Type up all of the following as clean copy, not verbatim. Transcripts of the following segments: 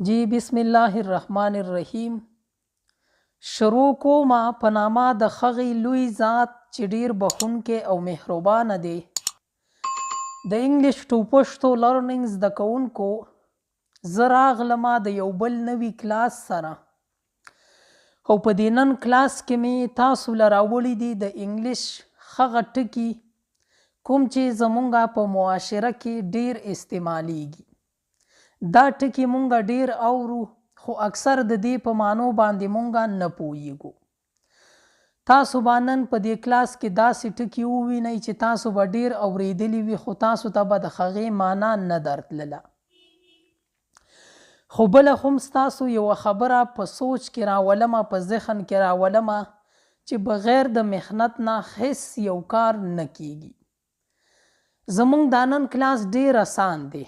Ji بسم الله الرحمن الرحیم. شروع کومه په نامه د هغې لوی ذات چې ډیر بخښونکی او مهربانه دی. د انګلیش ټو پښتو لرننګ زده کوونکو، زه راغلمه د یو بل نوي کلاس سره، او په دې نن کلاس کې مې تاسو له راوړي دي د انګلیش هغه ټکي کوم چې زمونږ په معاشره کې ډیر استعمالیږي. دا ټکي مونږ ډیر اورو، خو اکثر د دې په معنو باندې مونږ نه پوهیږو. تاسو به نن په دې کلاس کې داسې ټکي ووینئ چې تاسو به ډیر اوریدلی وي، خو تاسو ته به د هغې معنا نه درتلله. خو بله هم ستاسو یوه خبره په سوچ کې راولمه، په ذهن کې راولمه چې بغیر د محنت نه هیڅ یو کار نه کیږي. زمونږ دا نن کلاس ډیر اسان دی،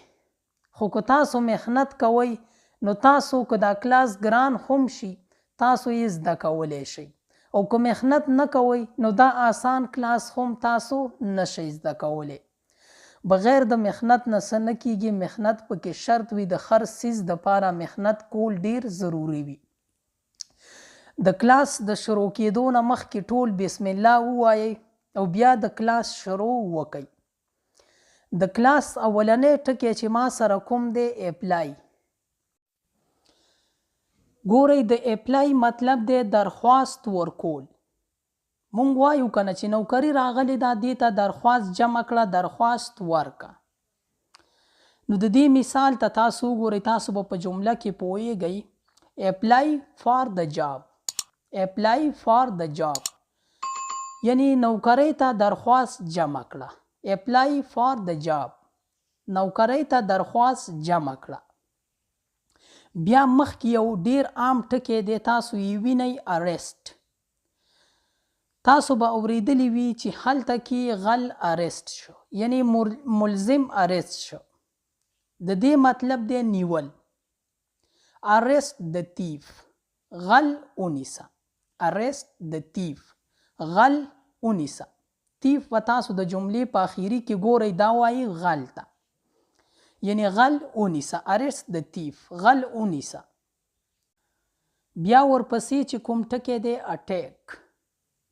خو که تاسو محنت کوئ نو تاسو که دا کلاس ګران هم شي تاسو یې زده کولی شئ، او که محنت نه کوئ نو دا آسان کلاس هم تاسو نشئ زده کولی. بغیر د محنت نه څه نه کیږي، محنت پکې شرط وي. د هر څیز دپاره محنت کول ډیر ضروري وي. د کلاس د شروع کېدو نه مخکې ټول بسم الله ووایئ او بیا د کلاس شروع وکئ. د کلاس اولنی ټکی چې ما سره کوم دی اپلای. ګورئ، د اپلای مطلب دی درخواست ورکول. مونږ وایو کنه چې نوکري راغلی ده، دې ته درخواست جمع کړه، درخواست ورکه. نو د دې مثال ته تاسو وګورئ، تاسو به په جمله کې پوهیږئ. اپلای فار د جاب، اپلای فار د جاب یعنی نوکرۍ ته درخواست جمع کړه. اپلای فار د جاب، نوکرۍ ته درخواست جمع کړه. بیا مخکې یو ډیر عام ټکی دی، تاسو یې وینئ، اریسټ. تاسو به اوریدلی وي چې هلته کې غل اریسټ شو، یعنی ملزم اریسټ شو. د دې مطلب دی نیول. اریسټ د تیف، غل ونیسه. اریسټ د تیف، غل ونیسه. تیف و تاسو د جملې په اخیری کې ګورئ دا وایي غل ته، یعنی غل ونیسه. اریسټ د تیف، غل ونیسه. بیا ورپسې چې کوم ټکی دی اټیک.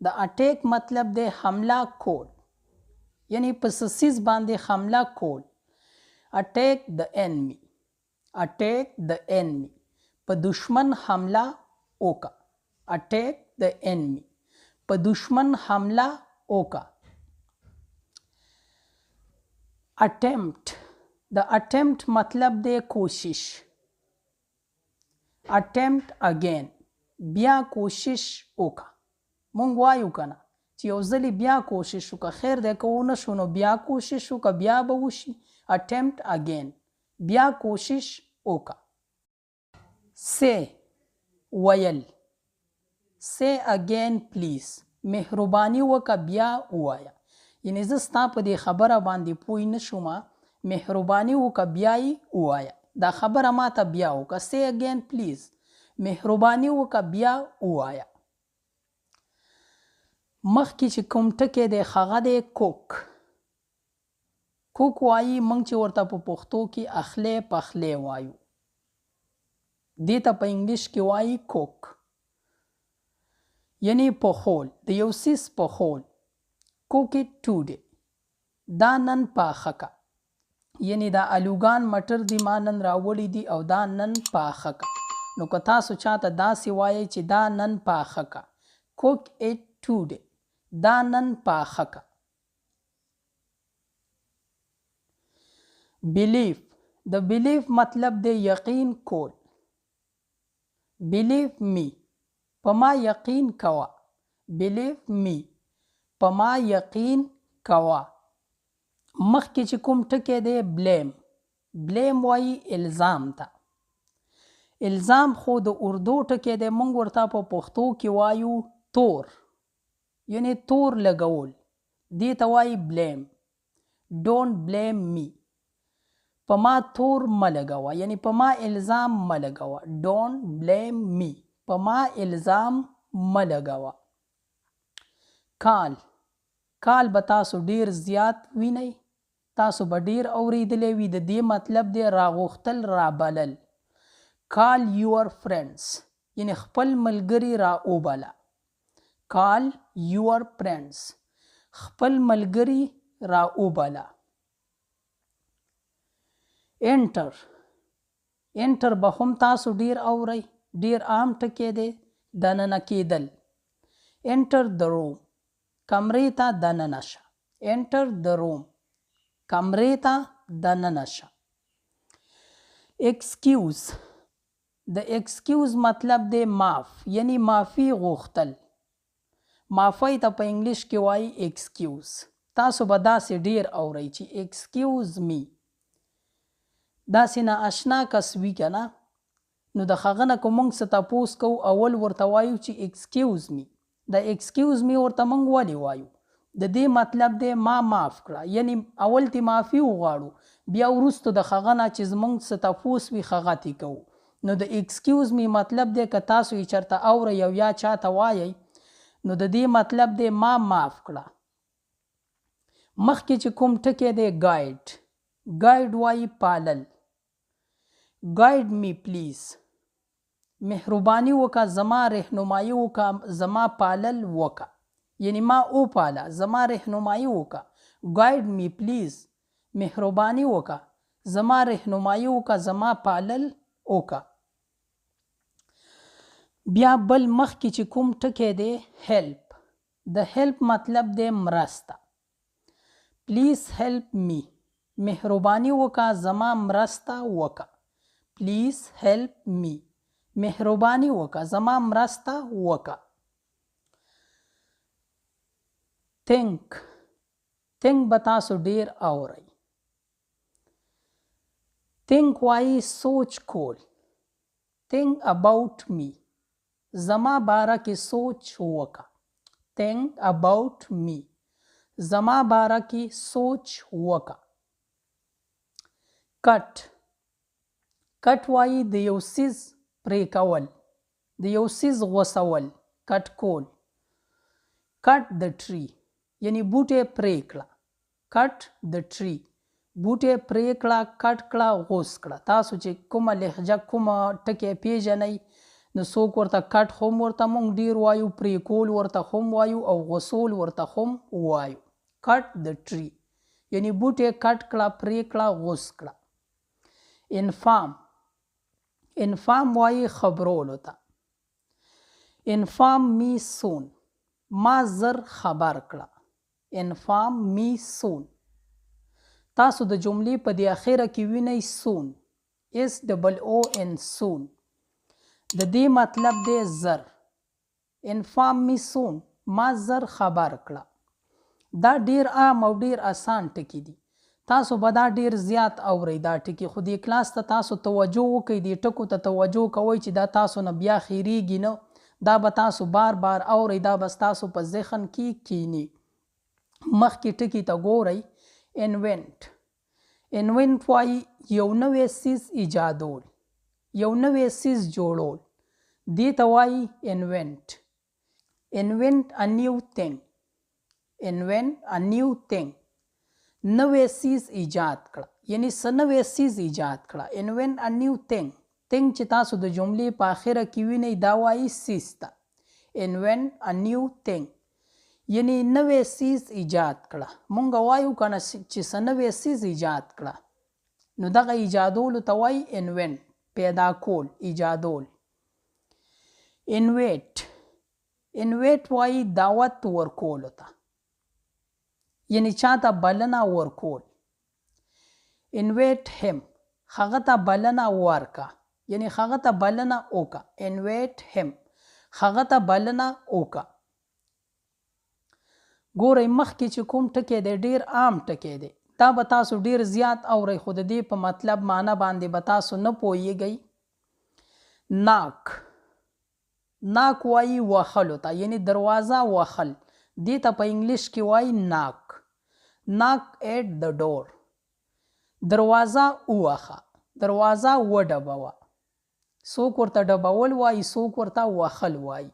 د اټیک مطلب دی حمله کول، یعنی په څه څیز باندې حمله کول. اټیک د انمی، اټیک د انمی، په دشمن حمله وکړه. اټیک د انمی، په دشمن حمله وکړه. اټمپټ، د اټمپټ مطلب دی کوشش. اټمپټ اگین، بیا کوشش وکړه. مونږ وایو کنه چې یو ځلې بیا کوشش وکړه، خیر دی که ونه شو نو بیا کوشش وکړه، بیا به وشي. اټمپټ اگین، بیا کوشش وکړه. سی، ویل. سی اگین پلیز، مهرباني وکړه بیا ووایه. یعنی زه ستا په دې خبره باندې پوه نه شومه، مهرباني وکړه بیا یې ووایه. دا خبره ماته بیا وکړه. سی اگین پلیز، مهرباني وکړه بیا ووایه. مخکې چې کوم ټکی دی هغه دی کوک. کوک وایي، موږ چې ورته په پښتو کې اخلی پخلی وایو، دې ته په انګلیش کې وایي کوک، یعنی پخول، د یو څیز پخول. کوک اټ ټوډے، دا نن پاخه که. یعنی دا الوګان مټر دي ما نن راوړي دي او دا نن پاخه که. نو که تاسو چاته داسې وایئ چې دا نن پاخه که، کوک اټ ټوډے، دا نن پاخه که. بلیف، د بلیف مطلب دی یقین کول. بلیف می، په ما یقین کوه. بلیف می، په ما یقین کوه. مخکې چې کوم ټکی دی بلیم. بلیم وایي الزام ته. الزام خو د اردو ټکی دی، موږ ورته په پښتو کې وایو تور، یعنی تور لګول. دې ته وایي بلیم. ډونټ بلیم می، په ما تور مه لګوه، یعنی په ما الزام مه لګوه. ډونټ بلیم می، په ما الزام مه لګوه. کال، کال به تاسو ډیر زیات وینئ، تاسو به ډیر اوریدلی وي. د دې مطلب دی راغوښتل، رابلل. call your friends یعنی خپل ملګری را وباله. call your friends خپل ملګری را وباله. enter enter به هم تاسو ډیر اورئ، ډیر عام ټکی دی. دننه کیدل. enter the room کمرې ته دننه شه. enter the room کمرې ته دننه شه. excuse د excuse مطلب دی معاف یعنی معافي غوښتل. معافی ته په انګلیش کې وایي excuse. تاسو به داسې ډیر اورئ چې excuse me. داسې نا آشنا کس وي که نه، نو د هغه نه که موږ څه تپوس کوو اول ورته وایو چې excuse me. د excuse me ورته موږ ولې وایو؟ د دې مطلب دی ما معاف کړه، یعنی اول تی معافي وغواړو، بیا وروسته د هغه نه چې زموږ څه تپوس وي هغه تی کوو. نو د excuse me مطلب دی که تاسو یې چېرته اورئ او یا چاته وایئ نو د دې مطلب دی ما معاف کړه. مخکې چې کوم ټکی دی ګایډ. ګایډ وایي پالل. ګایډ می پلیز مهرباني وکړه زما رهنمایي وکړه، زما پالل وکړه یعنی ما وپاله، زما رهنمایي وکړه. ګایډ می پلیز مهرباني وکړه زما رهنمایي وکړه، زما پالل وکړه. بیا بل مخکې چې کوم ټکی دی هیلپ. د هیلپ مطلب دی مرسته. پلیز هیلپ می مهرباني وکړه زما مرسته وکړه. پلیز هیلپ می مهرباني وکړه زما مرسته وکړه. think think به تاسو ډیر اورئ. think وایي سوچ کول. think about me زما باره کې سوچ وکړه. think about me زما باره کې سوچ وکړه. کټ کټ وایي د یو څیز پرې کول، د یو څیز غوڅول، کټ کول. کټ د ټری یعنی بوټی پرې کړه. کټ د ټری بوټی پرې کړه، کټ کړه، غوڅ کړه. تاسو چې کومه لهجه کومه ټکی پیژنئ نو څوک ورته کټ هم ورته موږ ډیر وایو، پرې کول ورته هم وایو او غوڅول ورته هم وایو. کټ د ټری یعنی بوټی کټ کړه، پرې کړه، غوڅ کړه. انفارم انفارم وایي خبرولو ته. انفارم می سون ما زر خبر کړه. انفارم می سون. تاسو د جملې په دې اخره کې وینئ سون SOON سون. د دې مطلب دی زر. انفارم می سون ما زر خبر کړه. دا ډیر عام او ډیر آسان ټکی دی. تاسو به دا ډیر زیات اورئ دا ټکي، خو دې کلاس ته تاسو توجه وکئ، دې ټکو ته توجه کوئ چې دا تاسو نه بیا خیریږي نه. دا به تاسو بار بار اورئ، دا به ستاسو په ذهن کې کینی. مخکې ټکي ته ګورئ. انوینټ انوینټ وایي یو نوی څیز ایجادول، یو نوی څیز جوړول. دې ته وایي انوینټ. انوینټ ا نیو تھنګ. انوینټ ا نیو تھنګ نوی څیز ایجاد کړه یعنی څه نوی څیز ایجاد کړه. انوینټ ا نیو تھنګ. تھنګ چې تاسو د جملې په اخره کې وینئ دا وایي څیز ته. انوینټ ا نیو تھنګ یعنی نوی څیز ایجاد کړه. مونږ وایو که نه چې څه نوی څیز ایجاد کړه، نو دغه ایجادولو ته وایي انوینټ، پیدا کول، ایجادول. انویټ انویټ وایي دعوت ورکولو ته یعنی چاته بلنه ورکول. انویټ هم هغه ته بلنه ورکه یعنی هغه ته بلنه وکړه. انویټ هم هغه ته بلنه وکړه. ګورئ مخکې چې کوم ټکی دی ډیر عام ټکی دی، دا به تاسو ډیر زیات اورئ خو د دې په مطلب معنا باندې به تاسو نه پوهیږئ. ناک ناک وایي وهلو ته یعنی دروازه وهل. دې ته په انګلیش کې وایي ناک. ناک ایٹ د ډور دروازه ووهه، دروازه وډبوه. څوک ورته ډبول وایي، څوک ورته وهل وایي.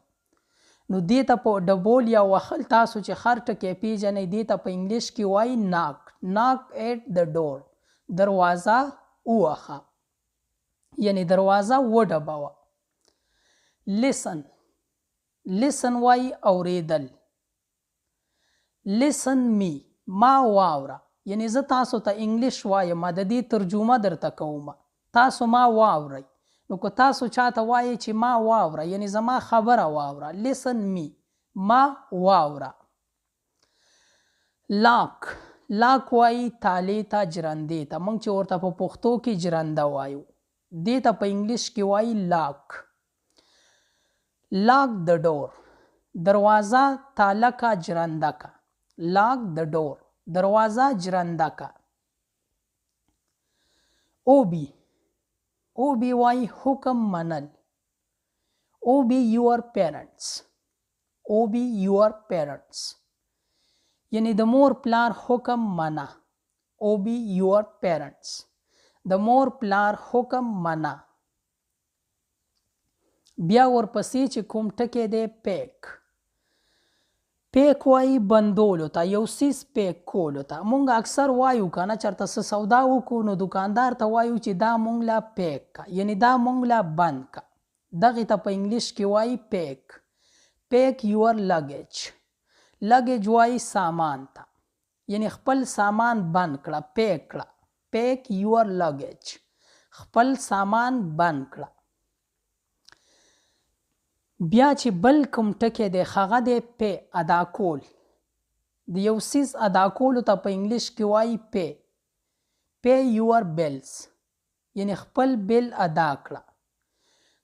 نو دې ته په ډبول یا وهل تاسو چې هر ټکی پیژنئ دې ته په انګلیش کې وایي ناک. ناک ایٹ د ډور دروازه ووهه. یعنی دروازه وډبوه. listen listen وایي اوریدل. listen me ما واوره، یعنی زه تاسو ته انګلیش وایم د دې ترجمه درته کوم، تاسو ما واورئ. نو که تاسو چاته وایي چې ما واوره یعنی زما خبره واوره. listen me ما واوره. لاک لاک وایي تالې ته جرندې ته، موږ چې ورته په پښتو کې جرنده وایو دې ته په انګلیش کې وایي لاک. لاک د ډور دروازه تاله کا جرنده کا. لاک د ډور دروازه جرنده کا. اوبی اوبی وایي حکم منل. اوبی یور پیرنټس اوبی یور پیرنټس یعنی د مور پلار حکم منه. اوبی یور پیرنټس د مور پلار حکم منه. بیا ورپسې چې کوم ټکی دی پیک. پیک وایي بندولو ته، یو څیز پیک کولو ته. مونږ اکثر وایو که نه چېرته څه سودا وکړو نو دوکاندار ته وایو چې دا مونږ له پیک که، یعنی دا مونږ له بند که. دغې ته په انګلیش کې وایي پیک. پیک یور لګیج. لګیج وایي سامان ته، یعنی خپل سامان بند کړه پیک کړه. پیک یور لګیج خپل سامان بند کړه. بیا چې بل کوم ټکی دی هغه دی پی ادا کول. د یو څیز ادا کولو ته په انګلیش کې وایي پی. پی یور بیلز یعنی خپل بیل ادا کړه.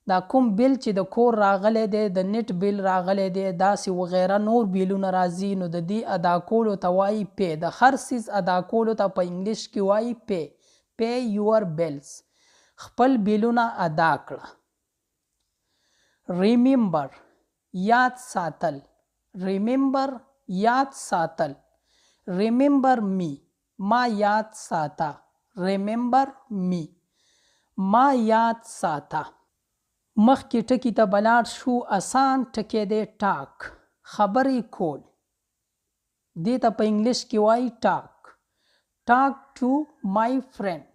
دا کوم بیل چې د کور راغلی دی، د نیټ بیل راغلی دی، داسې وغیره نور بیلونه راځي نو د دې ادا کولو ته وایي پی. د هر څیز ادا کولو ته په انګلیش کې وایي پی. پی یور بیلز خپل بیلونه ادا کړه. ریممبر یاد ساتل. ریممبر یاد ساتل. ریممبر می ما یاد ساته. ریممبر می ما یاد ساته. مخکې ټکي ته بلاړ شو. اسان ټکی دی ټاک خبرې کول. دې ته په انګلیش کې وایي ټاک. ټاک ټو مای فرینډ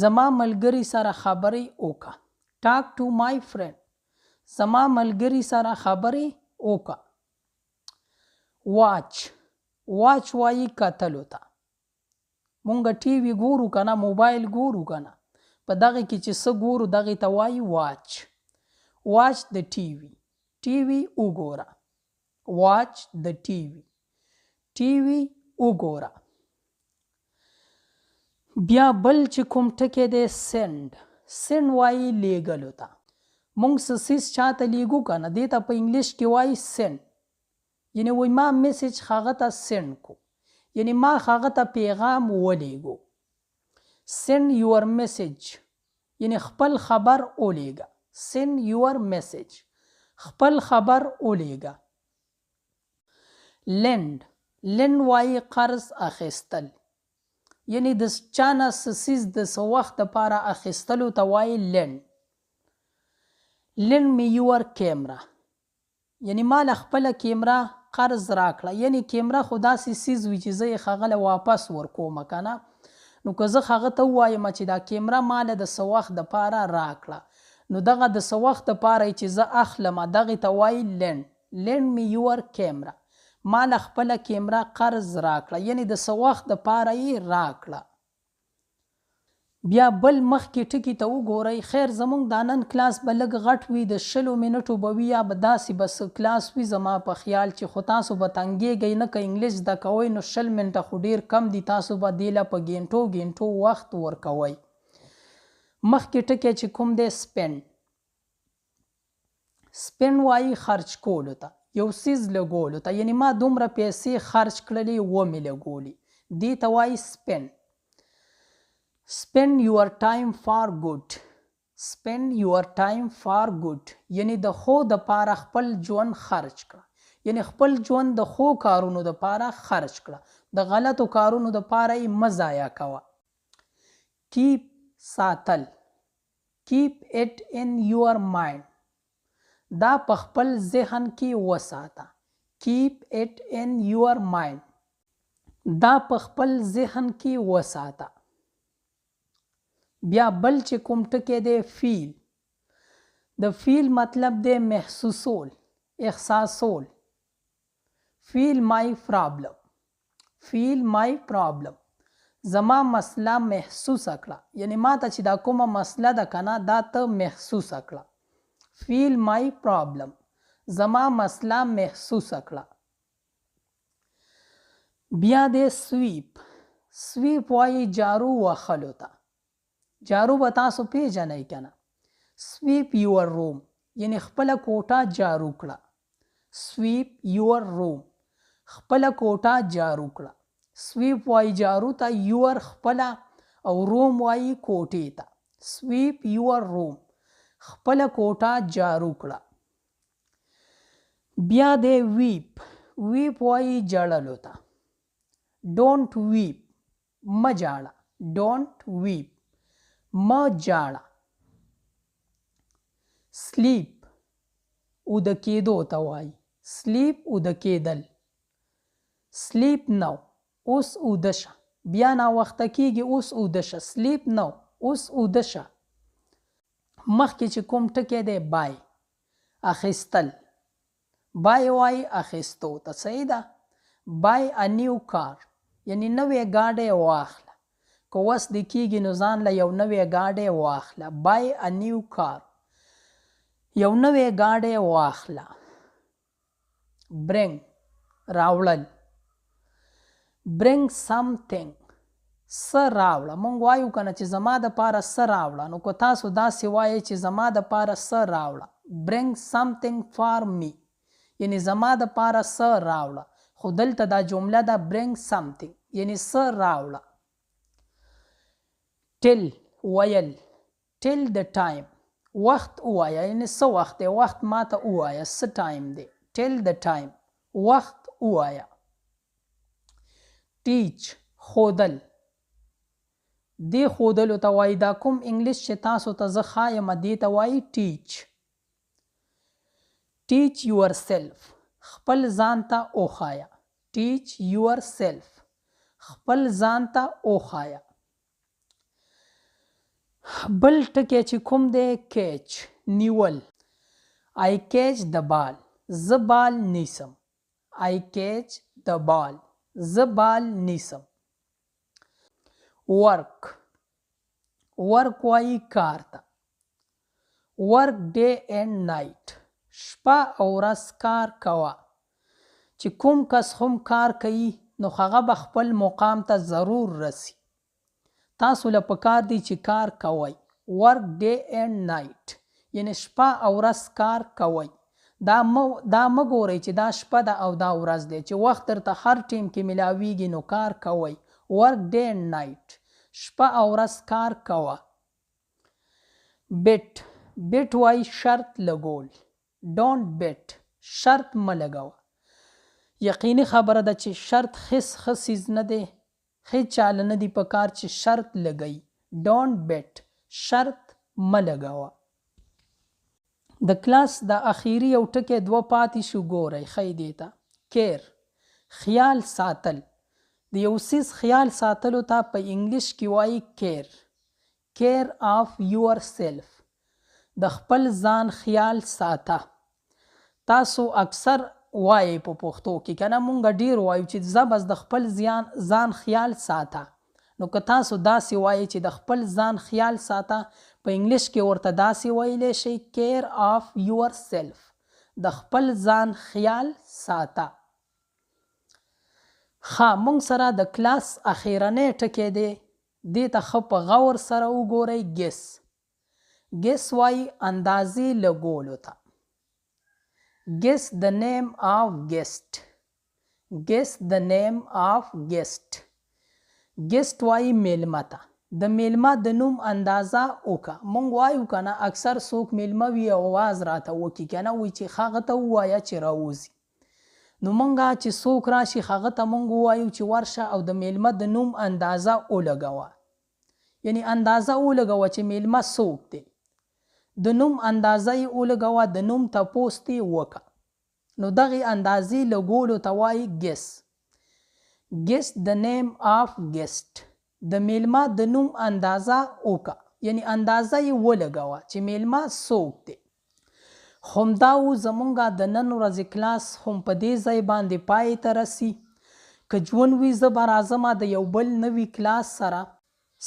زما ملګري سره خبرې وکړه. ټاک ټو مای فرینډ زما ملګري سره خبرې وکړه. واچ واچ وایي کتلو ته. مونږ ټي وي ګورو که نه، موبایل ګورو که نه، په دغې کې چې څه ګورو دغې ته وایي واچ. واچ د ټي وي. ټي وي وګوره. واچ د ټي وي. ټي وي وګوره. بیا بل چې کوم ټکی دی سینډ. سینډ وایي لیږلو ته. مونږ څه څیز چاته لیږو که نه دې ته په انګلیش کې وایي سینډ. یعنی وایي ما میسیج هغه ته سینډ کو، یعنی ما هغه ته پیغام ولیږو. سینډ یور میسیج یعنی خپل خبر ولیږه. سینډ یور میسیج خپل خبر ولیږه. لینډ لینډ وایي قرض اخیستل، یعنی د چا نه څه څیز د څه وخت دپاره اخیستلو ته وایي لینډ. لینډ می یور کیمرا یعنی ما له خپله کیمرا قرض راکړه. یعنی کیمرا خو داسې څیز وي چې زه یې هغه له واپس ورکوم که نه. نو که زه هغه ته ووایم چې دا کیمرا ما له د څه وخت دپاره راکړه نو دغه د څه وخت دپاره چې زه اخلم دغې ته وایي لینډ. لینډ می یور کیمرا ما له خپله کیمرا قرض راکړه، یعنی د څه وخت دپاره یې راکړه. بیا بل مخکې ټکي ته وګورئ. خیر زموږ دا نن کلاس به لږ غټ وي، د 20 منټو به وي یا به داسې به څه کلاس وي زما په خیال چې خو تاسو به تنګېږئ نه. که انګلیش زده کوئ نو 20 منټه خو ډېر کم دي، تاسو به دې له په ګینټو وخت ورکوئ. مخکې ټکی چې کوم دی سپینډ. سپینډ وایي خرچ کولو ته، یو څیز لګولو ته، یعنی ما دومره پیسې خرچ کړلې ومې لګولې، دې ته وایي سپینډ. spend your time for good. spend your time for good یعنی د ښو دپاره خپل ژوند خرچ کړه، یعنی خپل ژوند د ښو کارونو دپاره خرچ کړه، د غلطو کارونو دپاره یې مه ضایع کوه. keep ساتل. keep it in your mind دا په خپل ذهن کې وساته. keep it in your mind دا په خپل ذهن کې وساته. بیا بل چې کوم ټکی دی فیل. د فیل مطلب دی محسوسول، احساسول. فیل مای پرابلم، فیل مای پرابلم. زما مسله محسوسه کړه، یعنی ما ته چې دا کومه مسله ده که نه دا ته محسوسه کړه. فیل مای پرابلم، زما مسله محسوسه کړه. بیا دی سویپ. سویپ وایي جارو وهلو ته. جارو به تاسو پیژنئ که نه. سویپ یور روم، یعنی خپله کوټه جارو کړه. سویپ یور روم، خپله کوټه جارو کړه. سویپ وایي جارو ته، یور خپله، او روم وایي کوټې ته. سویپ یور روم، خپله کوټه جارو کړه. بیا دی ویپ. ویپ وایي جړلو ته. ډونټ ویپ، مه جاړه. ډونټ ویپ، مه جاړه. سلیپ، اوده کېدو ته وایي. سلیپ، اوده کېدل. سلیپ نو، اوس اوده شه. بیا ناوخته کېږي، اوس اوده شه. سلیپ نو، اوس اوده شه. مخکې چې کوم ټکی دی بای، اخیستل. بای وایي اخیستو ته، صحیح ده. بای ا نیو کار، یعنی نوې ګاډی واخله. که وس دې کېږي نو ځان له یو نوې ګاډی واخله. بای ا نیو کار، یو نوې ګاډی واخله. برنګ، راوړل. برنګ سمثینګ، څه راوړه. مونږ وایو که نه چې زما دپاره څه راوړه، نو که تاسو داسې وایئ چې زما دپاره څه راوړه. برنګ سمثینګ فار می، یعنی زما دپاره څه راوړه. خو دلته دا جمله ده برنګ سمثینګ، یعنی څه راوړه. ټل، ویل. ټل د ټایم، وخت ووایه، یعنی څه وخت دی. وخت ماته ووایه، څه ټایم دی. ټل د ټایم، وخت ووایه. ټیچ، ښودل. دې ښودلو ته وایي. دا کوم انګلیش چې تاسو ته زه ښایم دې ته وایي ټیچ. ټیچ یور سیلف، خپل ځان ته وښایه. ټیچ یور سیلف، خپل ځان ته وښایه. بل ټکی چې کوم دی کیچ، نیول. آی کیچ د بال، زه بال نیسم. آی کیچ د بال، زه بال نیسم. ورک. ورک وایي کار ته. ورک ډے اینډ نایټ، شپه او ورځ کار کوه. چې کوم کس هم کار کوي نو هغه به خپل مقام ته ضرور رسي. تاسو له پکار دی چې کار کوئ. ورک ډے اینډ نایټ، یعنی شپه او ورځ کار کوئ. دا مه ګورئ چې دا شپه ده او دا ورځ دی، چې وخت درته هر ټیم کې میلاویږي نو کار کوئ. ورک ډے اینډ نایټ، شپه او ورځ کار کوه. بیټ. بیټ وایي شرط لګول. ډونټ بیټ، شرط مه لګوه. یقیني خبره ده چې شرط هیڅ ښه څیز نه دی. هیڅ چاله نه دی په کار چې شرط لګوي. ډونټ بیټ، شرط مه لګوه. د کلاس د اخیري یو ټکی دوه پاتې شو، ګورئ ښی دې ته. کیر، خیال ساتل. د یو څیز خیال ساتلو ته په انګلیش کې وایي کیر. کیر آف یور سیلف، د خپل ځان خیال ساته. تاسو اکثر وایي په پښتو کې که نه، مونږ ډېر وایو چې زه بس د خپل ځان خیال ساته. نو که تاسو داسې وایي چې د خپل ځان خیال ساته، په انګلیش کې ورته داسې ویلی شئ کیر آف یور سیلف، د خپل ځان خیال ساته. ښه، مونږ سره د کلاس اخیرنی ټکی دی، دې ته ښه په غور سره وګورئ. ګیس. ګیس وایي اندازې لګولو ته. Guess the name of guest. Guess the name of guest. Guest وایي میلمه ته. د میلمه د نوم اندازه وکړه. مونږ وایو که نه اکثر څوک میلمه وي او آواز راته وکړي که نه، وایي چې هغه ته ووایه چې راوځي. نو مونږ چې څوک راشي هغه ته مونږ ووایو چې ورشه او د میلمه د نوم اندازه ولګوه. یعنی اندازه ولګوه چې میلمه څوک دی. د نوم اندازه یې ولګوه، د نوم تپوس دې وکړه. نو دغې اندازې لګولو ته وایي ګیس. ګیس د نیم آف ګیسټ، د میلمه د نوم اندازه وکړه. یعنی اندازه یې ولګوه چې میلمه څوک دی. همدا و زمونږ د نن ورځې کلاس هم په دې ځای باندې پای ته رسي. که ژوند وي زه به راځمه د یو بل نوي کلاس سره.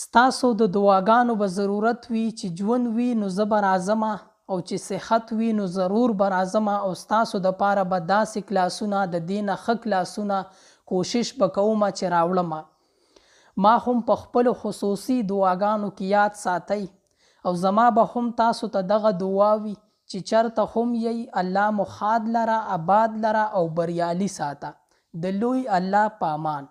ستاسو د دعاګانو به ضرورت وي چې ژوند وي نو زه به راځمه او چې صحت وي نو ضرور به راځمه او ستاسو دپاره به داسې کلاسونه د دې نه ښه کلاسونه کوشش به کومه چې راوړمه. ما هم په خپلو خصوصي دعاګانو کې یاد ساتئ او زما به هم تاسو ته دغه دعا وي چې چرته هم یی الله مو ښاد لره، آباد لره او بریالي ساته. د لوی الله په امان.